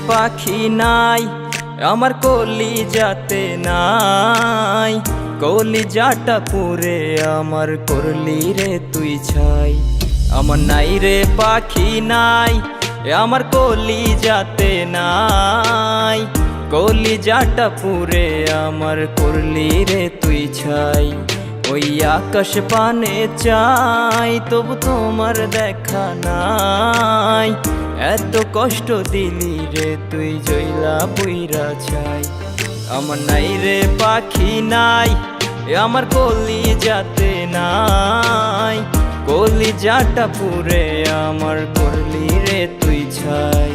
পাখি নাই আমার কলিজাতে নাই, কলিজাটা পুরে আমার করলি রে তুই ছাই। আমার নাই রে পাখি নাই আমার কলিজাতে নাই, কলিজাটা পুরে আমার করলি রে তুই ছাই। ওই আকাশ পানে চাই তবু তোমার দেখা নাই, এত কষ্ট দিলি রে তুই জইলা পুইরা ছাই। আমার নাই রে পাখি নাই আমার কলিজাতে নাই, কলিজাটা পুরে আমার করলি রে তুই ছাই।